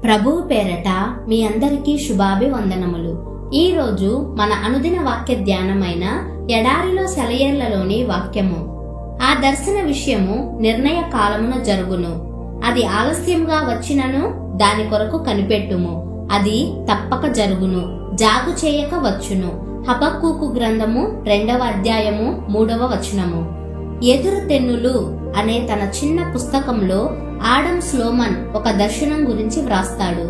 ప్రభువు పేరట మీ అందరికీ శుభాభివందనములు. ఈ రోజు మన అనుదిన వాక్య ధ్యానమైన ఎడారిలో సెలయేర్లలోని వాక్యము. ఆ దర్శన విషయము నిర్ణయ కాలమున జరుగును. అది ఆలస్యంగా వచ్చినను దాని కొరకు కనిపెట్టుము. అది తప్పక జరుగును, జాగు చేయక వచ్చును. హబక్కూకు గ్రంథము 2వ అధ్యాయము 3వ వచనము. ఎదురు తెన్నులు అనే తన చిన్న పుస్తకంలో ఆడమ్ స్లోమన్ ఒక దర్శనం గురించి వ్రాస్తాడు.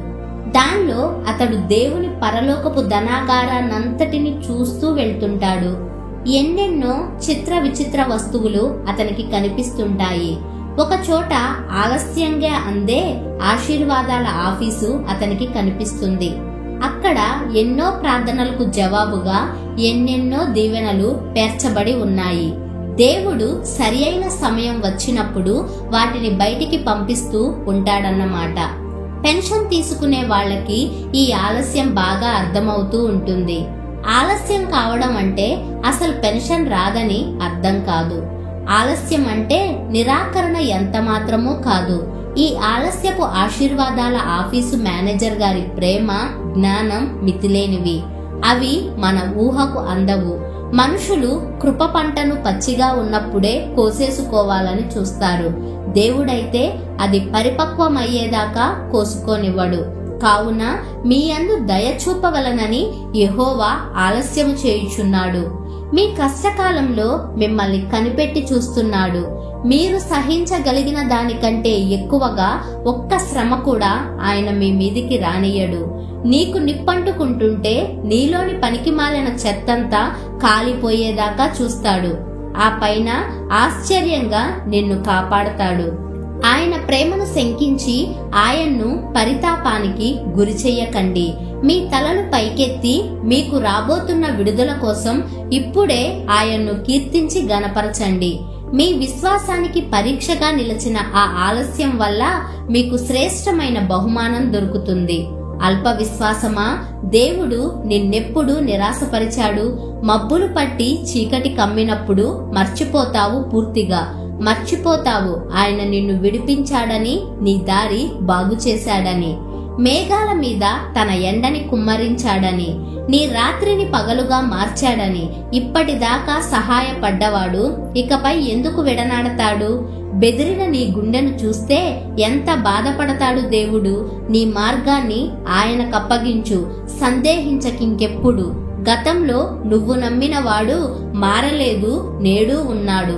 దానిలో అతడు దేవుని పరలోకపు ధనాగారాన్నంతటిని చూస్తూ వెళ్తుంటాడు. ఎన్నెన్నో చిత్ర విచిత్ర వస్తువులు అతనికి కనిపిస్తుంటాయి. ఒక చోట ఆలస్యంగా అందే ఆశీర్వాదాల ఆఫీసు అతనికి కనిపిస్తుంది. అక్కడ ఎన్నో ప్రార్థనలకు జవాబుగా ఎన్నెన్నో దీవెనలు పేర్చబడి ఉన్నాయి. దేవుడు సరి అయిన సమయం వచ్చినప్పుడు వాటిని బయటికి పంపిస్తూ ఉంటాడన్నమాట. పెన్షన్ తీసుకునే వాళ్ళకి ఈ ఆలస్యం బాగా అర్థమవుతూ ఉంటుంది. ఆలస్యం కావడం అంటే అసలు పెన్షన్ రాదని అర్థం కాదు. ఆలస్యం అంటే నిరాకరణ ఎంత మాత్రమూ కాదు. ఈ ఆలస్యపు ఆశీర్వాదాల ఆఫీసు మేనేజర్ గారి ప్రేమ, జ్ఞానం మితిలేనివి. అవి మన ఊహకు అందవు. మనుషులు కృప పంటను పచ్చిగా ఉన్నప్పుడే కోసేసుకోవాలని చూస్తారు. దేవుడైతే అది పరిపక్వమయ్యేదాకా కోసుకోనివ్వడు. కావున మీ యందు దయ చూపవలనని యెహోవా ఆలస్యము చేయుచున్నాడు. మీ కష్టకాలంలో మిమ్మల్ని కనిపెట్టి చూస్తున్నాడు. మీరు సహించగలిగిన దానికంటే ఎక్కువగా ఒక్క శ్రమ కూడా ఆయన మీ మీదికి రానియ్యడు. నీకు నిప్పంటుకుంటుంటే నీలోని పనికిమాలిన చెత్తంతా కాలిపోయేదాకా చూస్తాడు. ఆ పైన ఆశ్చర్యంగా నిన్ను కాపాడతాడు. ఆయన ప్రేమను శంకించి ఆయన్ను పరితాపానికి గురి చెయ్యకండి. మీ తలలు పైకెత్తి మీకు రాబోతున్న విడుదల కోసం ఇప్పుడే ఆయన్ను కీర్తించి గణపరచండి. మీ విశ్వాసానికి పరీక్షగా నిలిచిన ఆ ఆలస్యం వల్ల మీకు శ్రేష్టమైన బహుమానం దొరుకుతుంది. అల్ప విశ్వాసమా, దేవుడు నిన్నెప్పుడు నిరాశపరిచాడు? మబ్బులు పట్టి చీకటి కమ్మినప్పుడు మర్చిపోతావు, పూర్తిగా మర్చిపోతావు ఆయన నిన్ను విడిపించాడని, నీ దారి బాగు చేశాడని, మేఘాల మీద తన ఎండని కుమ్మరించాడని, నీ రాత్రిని పగలుగా మార్చాడని. ఇప్పటిదాకా సహాయపడ్డవాడు ఇకపై ఎందుకు విడనాడతాడు? బెదిరిన నీ గుండెను చూస్తే ఎంత బాధపడతాడు దేవుడు. నీ మార్గాన్ని ఆయనకప్పగించు, సందేహించకింకెప్పుడు. గతంలో నువ్వు నమ్మిన వాడు మారలేదు, నేడు ఉన్నాడు.